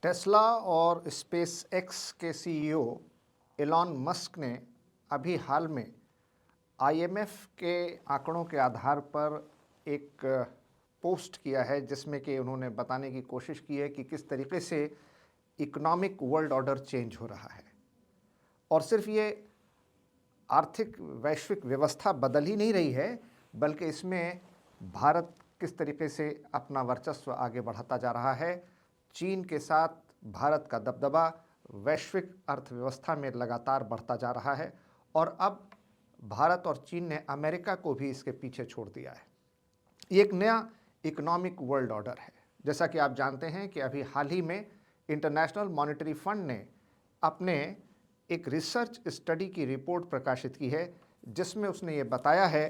Tesla और space x के CEO Elon Musk ने अभी हाल में आईएमएफ के आंकड़ों के आधार पर एक पोस्ट किया है जिसमें कि उन्होंने बताने की कोशिश की है कि किस तरीके से इकोनॉमिक वर्ल्ड ऑर्डर चेंज हो रहा है। और सिर्फ ये आर्थिक वैश्विक व्यवस्था बदल ही नहीं रही है, बल्कि इसमें भारत किस तरीके से अपना वर्चस्व आगे बढ़ाता जा रहा है। चीन के साथ भारत का दबदबा वैश्विक अर्थव्यवस्था में लगातार बढ़ता जा रहा है और अब भारत और चीन ने अमेरिका को भी इसके पीछे छोड़ दिया है। ये एक नया इकोनॉमिक वर्ल्ड ऑर्डर है। जैसा कि आप जानते हैं कि अभी हाल ही में इंटरनेशनल मॉनेटरी फंड ने अपने एक रिसर्च स्टडी की रिपोर्ट प्रकाशित की है जिसमें उसने ये बताया है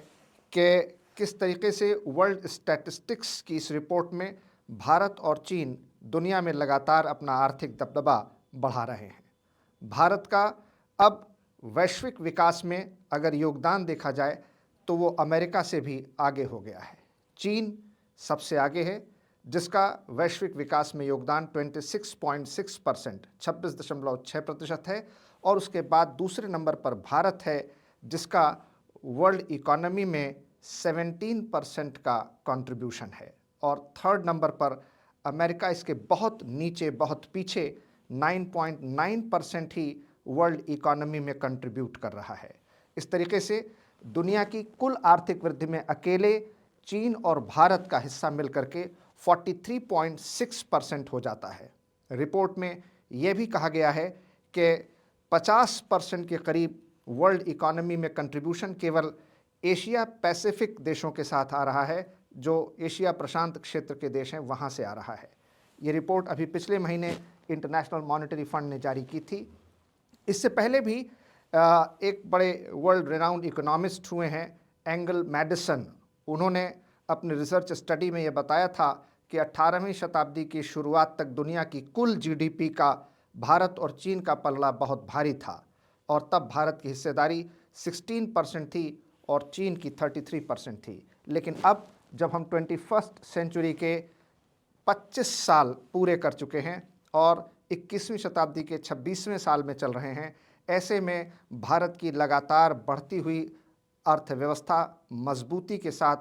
कि किस तरीके से वर्ल्ड स्टैटिस्टिक्स की इस रिपोर्ट में भारत और चीन दुनिया में लगातार अपना आर्थिक दबदबा बढ़ा रहे हैं। भारत का अब वैश्विक विकास में अगर योगदान देखा जाए तो वो अमेरिका से भी आगे हो गया है। चीन सबसे आगे है जिसका वैश्विक विकास में योगदान 26.6% 26.6% है और उसके बाद दूसरे नंबर पर भारत है जिसका वर्ल्ड इकोनॉमी में 17% का कंट्रीब्यूशन है और थर्ड नंबर पर अमेरिका इसके बहुत नीचे, बहुत पीछे 9.9% ही वर्ल्ड इकोनॉमी में कंट्रीब्यूट कर रहा है। इस तरीके से दुनिया की कुल आर्थिक वृद्धि में अकेले चीन और भारत का हिस्सा मिलकर के 43.6% हो जाता है। रिपोर्ट में यह भी कहा गया है कि 50% के करीब वर्ल्ड इकोनॉमी में कंट्रीब्यूशन केवल एशिया पैसिफिक देशों के साथ आ रहा है, जो एशिया प्रशांत क्षेत्र के देश हैं वहाँ से आ रहा है। ये रिपोर्ट अभी पिछले महीने इंटरनेशनल मॉनेटरी फंड ने जारी की थी। इससे पहले भी एक बड़े वर्ल्ड रेनाउंड इकोनॉमिस्ट हुए हैं एंगल मैडिसन। उन्होंने अपने रिसर्च स्टडी में ये बताया था कि 18वीं शताब्दी की शुरुआत तक दुनिया की कुल जीडीपी का भारत और चीन का पलड़ा बहुत भारी था और तब भारत की हिस्सेदारी 16% थी और चीन की 33% थी। लेकिन अब जब हम 21st सेंचुरी के 25 साल पूरे कर चुके हैं और 21वीं शताब्दी के 26वें साल में चल रहे हैं, ऐसे में भारत की लगातार बढ़ती हुई अर्थव्यवस्था मजबूती के साथ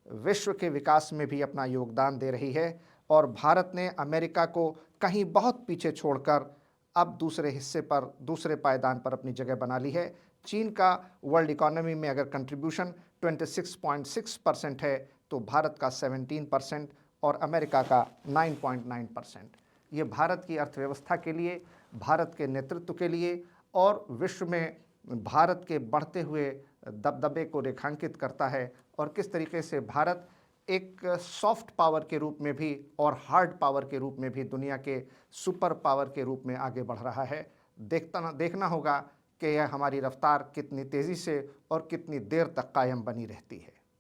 विश्व के विकास में भी अपना योगदान दे रही है और भारत ने अमेरिका को कहीं बहुत पीछे छोड़कर अब दूसरे हिस्से पर, दूसरे पायदान पर अपनी जगह बना ली है। चीन का वर्ल्ड इकोनॉमी में अगर कंट्रीब्यूशन 26.6% है तो भारत का 17% और अमेरिका का 9.9%। ये भारत की अर्थव्यवस्था के लिए, भारत के नेतृत्व के लिए और विश्व में भारत के बढ़ते हुए दबदबे को रेखांकित करता है और किस तरीके से भारत एक सॉफ्ट पावर के रूप में भी और हार्ड पावर के रूप में भी दुनिया के सुपर पावर के रूप में आगे बढ़ रहा है। देखना होगा कि यह हमारी रफ्तार कितनी तेज़ी से और कितनी देर तक कायम बनी रहती है।